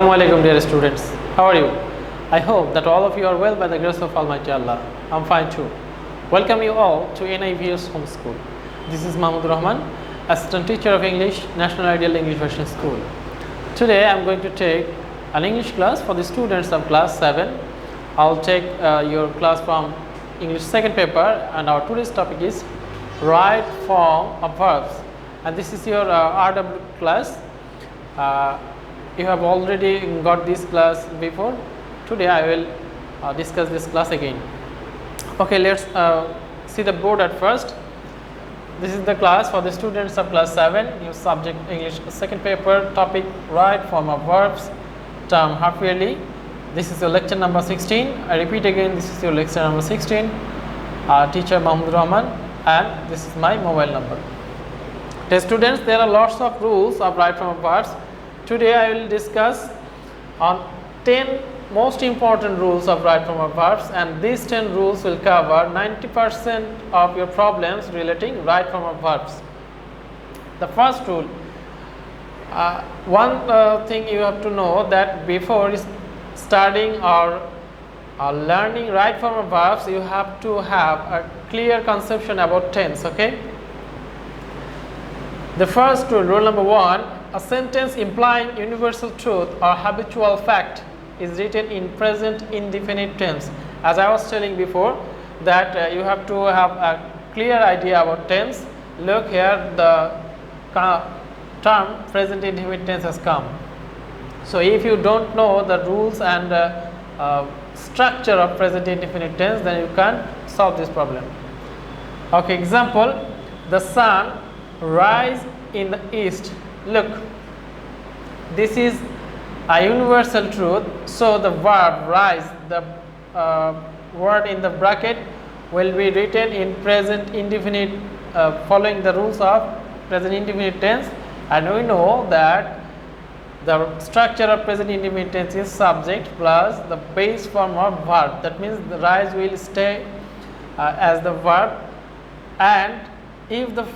Assalamualaikum dear students, how are you? I hope that all of you are well by the grace of Almighty Allah. I'm fine too. Welcome you all to NIVS Home School. This is Mahmudur Rahman, Assistant Teacher of English, National Ideal English Version School. Today I'm going to take an English class for the students of class 7. I'll take your class from English second paper, and our today's topic is right form of verbs. And this is your RW class. You have already got this class before. Today I will discuss this class again. Okay, let's see the board at first. This is the class for the students of class 7. Your subject English second paper, topic right form of verbs, term half yearly. This is your lecture number 16. I repeat again, this is your lecture number 16. Teacher Mahmudur Rahman, and this is my mobile number. Dear students, there are lots of rules of right form of verbs. Today I will discuss on 10 most important rules of right form of verbs, and these 10 rules will cover 90% of your problems relating right form of verbs. The first rule, one thing you have to know, that before studying or learning right form of verbs, you have to have a clear conception about tense. Okay. The first rule, rule number 1. A sentence implying universal truth or habitual fact is written in present indefinite tense. As I was telling before, that you have to have a clear idea about tense. Look here, the term present indefinite tense has come. So if you don't know the rules and structure of present indefinite tense, then you can't solve this problem. Okay, example, the sun rise in the east. Look, this is a universal truth, so the verb rise, the word in the bracket, will be written in present indefinite, following the rules of present indefinite tense. And we know that the structure of present indefinite tense is subject plus the base form of verb. That means the rise will stay as the verb, and if the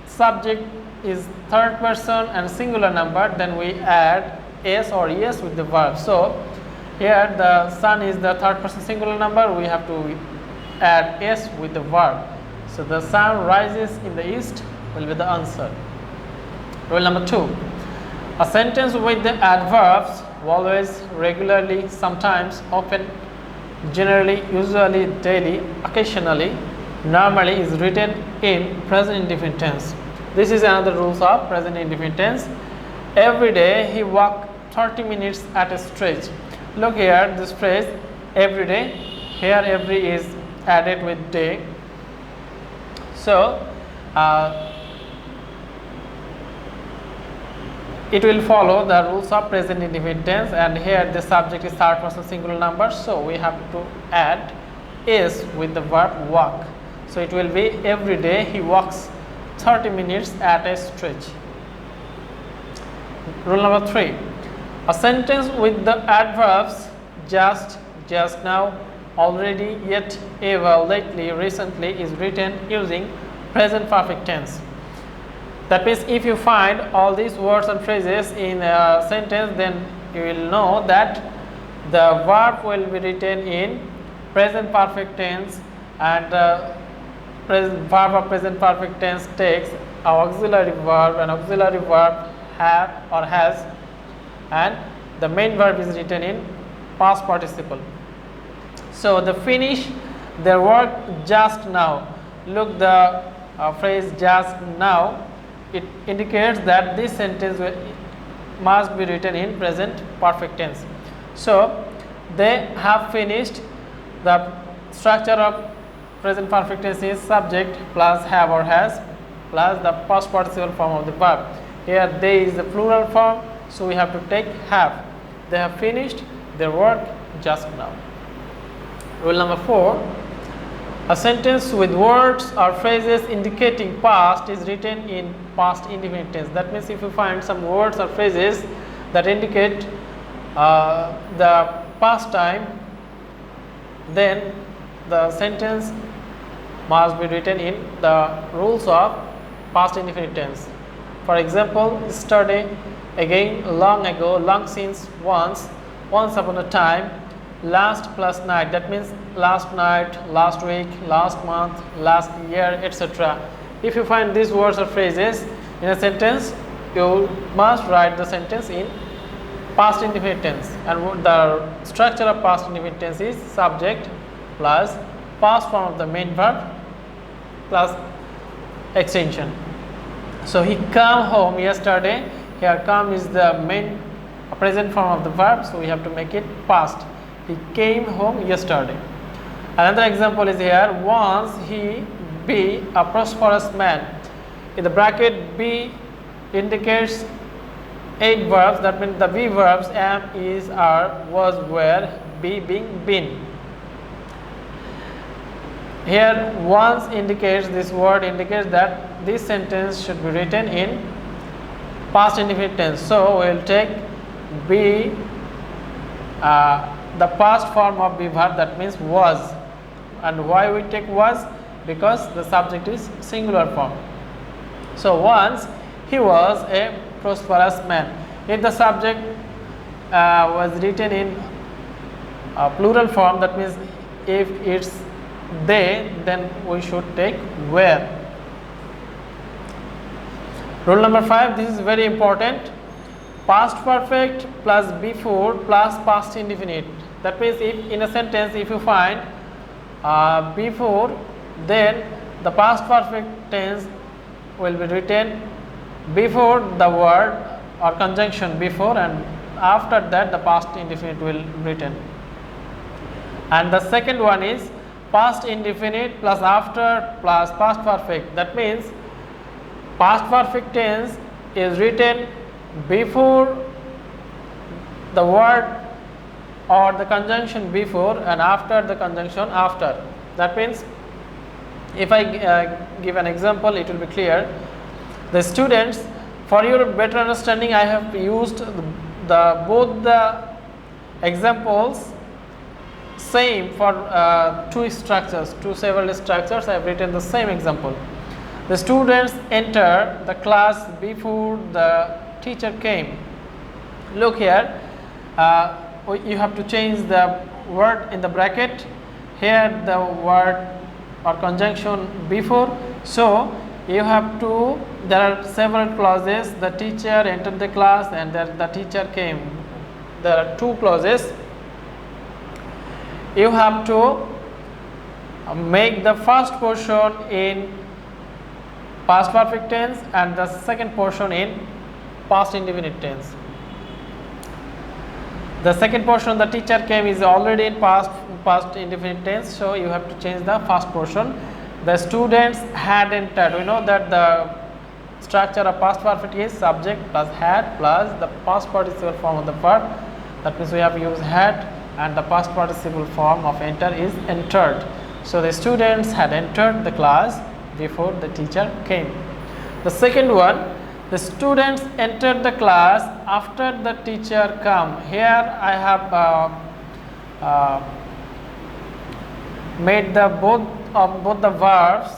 subject is third person and singular number, then we add s or es with the verb. So here the sun is the third person singular number, we have to add s with the verb. So the sun rises in the east will be the answer. Rule number 2. A sentence with the adverbs always, regularly, sometimes, often, generally, usually, daily, occasionally, normally is written in present indefinite tense. This is another rules of present indefinite tense. Every day he walked 30 minutes at a stretch. Look here, this phrase every day. Here every is added with day. So it will follow the rules of present indefinite tense, and here the subject is third person singular number, so we have to add is with the verb walk. So it will be every day he walks 30 minutes at a stretch. Rule number 3. A sentence with the adverbs just, now, already, yet, ever, lately, recently is written using present perfect tense. That means if you find all these words and phrases in a sentence, then you will know that the verb will be written in present perfect tense, and verb of present perfect tense takes our auxiliary verb, and auxiliary verb have or has, and the main verb is written in past participle. So the finish their work just now. Look, the phrase just now, it indicates that this sentence must be written in present perfect tense. So they have finished. The structure of present perfect tense is subject plus have or has plus the past participle form of the verb. Here they is the plural form, so we have to take have. They have finished their work just now. Rule number 4. A sentence with words or phrases indicating past is written in past indefinite tense. That means if you find some words or phrases that indicate the past time, then the sentence must be written in the rules of past indefinite tense. For example, yesterday again, long ago, long since, once, once upon a time, last plus night, that means last night, last week, last month, last year, etc. If you find these words or phrases in a sentence, you must write the sentence in past indefinite tense, and the structure of past indefinite tense is subject plus past form of the main verb plus extension. So he come home yesterday. Here come is the main present form of the verb, so we have to make it past. He came home yesterday. Another example is here, once he be a prosperous man. In the bracket, be indicates 8 verbs, that means the be verbs am, is, are, was, were, be being been. Here once indicates, this word indicates that this sentence should be written in past indefinite tense. So we will take be, the past form of be verb, that means was. And why we take was? Because the subject is singular form. So once he was a prosperous man. If the subject was written in plural form, that means if it's they, then we should take were. Rule number 5, this is very important. Past perfect plus before plus past indefinite. That means if in a sentence, if you find before, then the past perfect tense will be written before the word or conjunction before, and after that the past indefinite will be written. And the second one is past indefinite plus after plus past perfect. That means past perfect tense is written before the word or the conjunction before and after the conjunction after. That means if I give an example, it will be clear. The students, for your better understanding, I have used both the examples same for two several structures. I have written the same example. The students enter the class before the teacher came. Look here, you have to change the word in the bracket. Here the word or conjunction before. So you have to, there are several clauses. The teacher entered the class and the teacher came. There are 2 clauses. You have to make the first portion in past perfect tense and the second portion in past indefinite tense. The second portion, the teacher came, is already in past indefinite tense, so you have to change the first portion. The students had entered. We know that the structure of past perfect is subject plus had plus the past participle form of the verb. That means we have used had, and the past participle form of enter is entered. So the students had entered the class before the teacher came. The second one, the students entered the class after the teacher come. Here I have made the both the verbs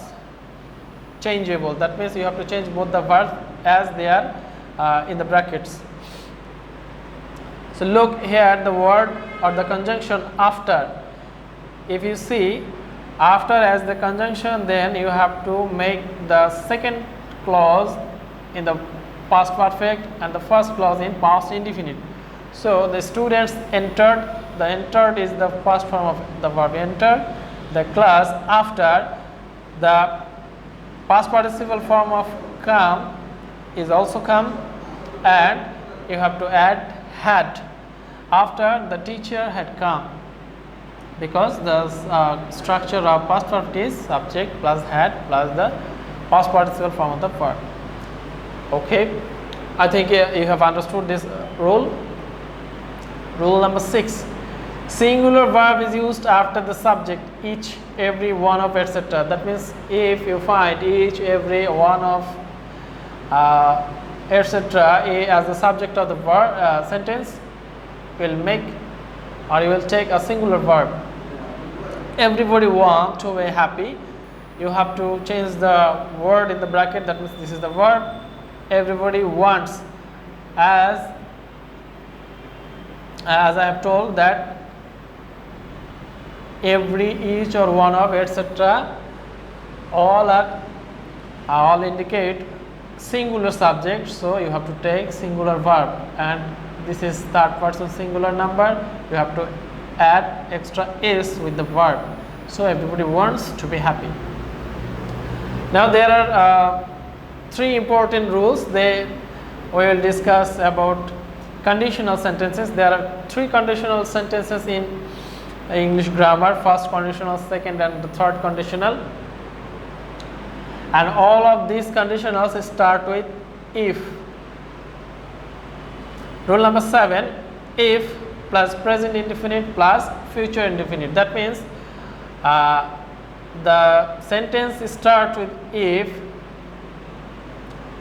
changeable. That means you have to change both the verbs as they are in the brackets. So look here, the word or the conjunction after. If you see after as the conjunction, then you have to make the second clause in the past perfect and the first clause in past indefinite. So the students entered, the entered is the past form of the verb enter, the class after the past participle form of come is also come, and you have to add had after the teacher had come, because the structure of past perfect is subject plus had plus the past participle form of the verb. Okay, I think you have understood this rule. Rule number 6, singular verb is used after the subject, each, every, one of, etc. That means if you find each, every, one of, etc. as the subject of the verb sentence, you will make or you will take a singular verb. Everybody want to be happy. You have to change the word in the bracket. That means this is the verb. Everybody wants. as I have told that every, each or one of, etc. all indicate singular subject, so you have to take singular verb, and this is third person singular number, you have to add extra s with the verb, so everybody wants to be happy. Now there are three important rules we will discuss about conditional sentences. There are three conditional sentences in English grammar: first conditional, second and the third conditional, and all of these conditionals start with if. Rule number 7: if plus present indefinite plus future indefinite. That means the sentence starts with if,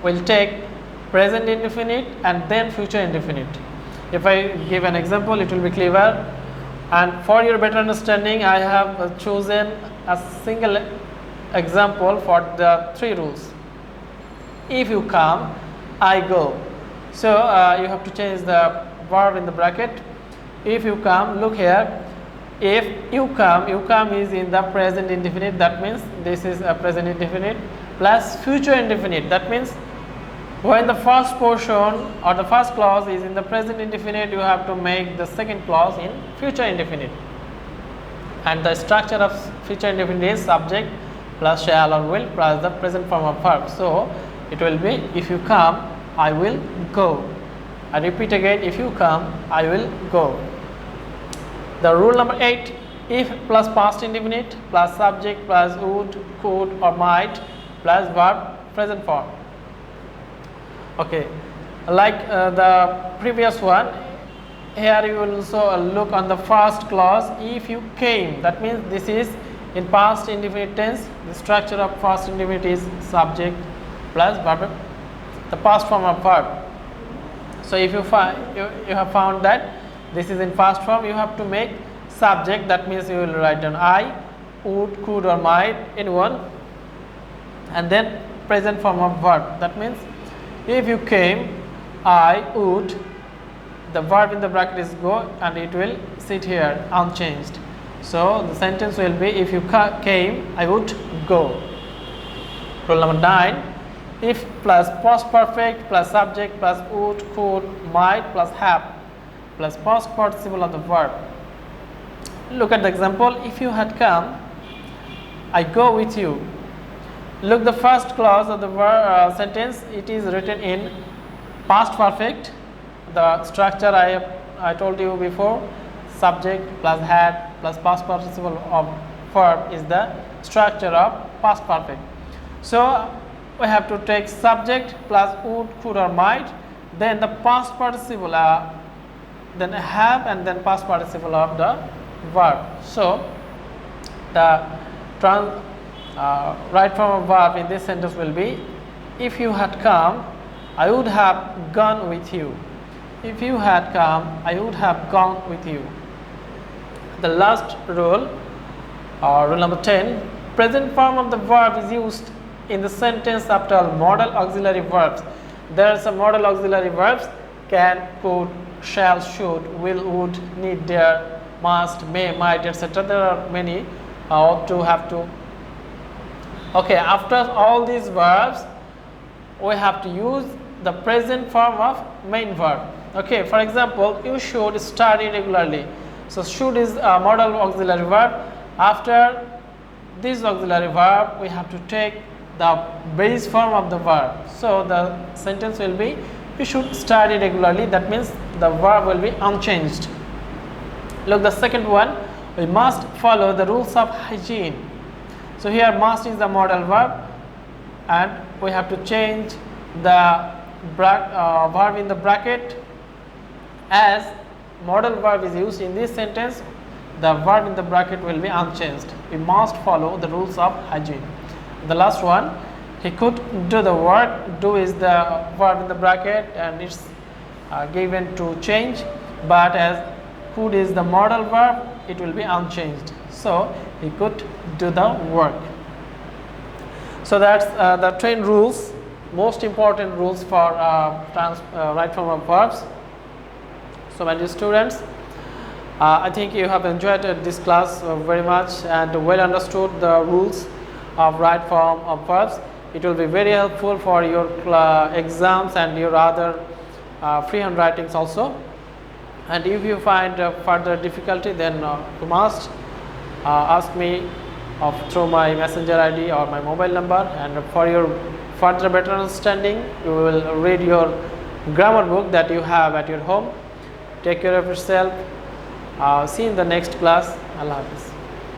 will take present indefinite and then future indefinite. If I give an example, it will be clearer, and for your better understanding I have chosen a single example for the three rules. If you come, I go. So you have to change the verb in the bracket. If you come, look here, if you come is in the present indefinite, that means this is a present indefinite plus future indefinite. That means when the first portion or the first clause is in the present indefinite, you have to make the second clause in future indefinite, and the structure of future indefinite is subject plus shall or will plus the present form of verb. So it will be if you come, I will go. I repeat again, if you come, I will go. The rule number 8: if plus past indefinite plus subject plus would, could or might plus verb present form. Okay, like the previous one, here you will also look on the first clause, if you came. That means this is in past indefinite tense. The structure of past indefinite is subject plus verb, the past form of verb. So if you have found that this is in past form, you have to make subject. That means you will write down I, would, could or might, anyone, and then present form of verb. That means if you came, I would, the verb in the bracket is go, and it will sit here unchanged. So the sentence will be if you came, I would go. Rule number 9: if plus past perfect plus subject plus would, could, might plus have plus past participle of the verb. Look at the example. If you had come, I go with you. Look, the first clause of the sentence, it is written in past perfect. The structure I told you before, subject plus had plus past participle of verb is the structure of past perfect. So we have to take subject plus would, could or might, then the past participle, then have, and then past participle of the verb. So the right form of verb in this sentence will be if you had come, I would have gone with you. If you had come, I would have gone with you. The last rule, rule number 10: present form of the verb is used in the sentence after modal auxiliary verbs. There are some modal auxiliary verbs: can, could, shall, should, will, would, need, dare, must, may, might, etc. There are many. Ought to, have to. Okay, after all these verbs, we have to use the present form of main verb. Okay, for example, you should study regularly. So should is a modal auxiliary verb. After this auxiliary verb, we have to take the base form of the verb. So the sentence will be you should study regularly. That means the verb will be unchanged. Look, the second one, we must follow the rules of hygiene. So here must is the modal verb, and we have to change the verb in the bracket. As modal verb is used in this sentence, the verb in the bracket will be unchanged. We must follow the rules of hygiene. The last one, he could do the work. Do is the verb in the bracket, and it's given to change, but as could is the modal verb, it will be unchanged. So he could do the work. So that's the 10 rules most important rules for right form of verbs. So my dear students, I think you have enjoyed this class very much and well understood the rules of right form of verbs. It will be very helpful for your exams and your other freehand writings also. And if you find further difficulty, then you must ask me through my messenger ID or my mobile number, and for your further better understanding you will read your grammar book that you have at your home. Take care of yourself. See you in the next class. Allah Hafiz.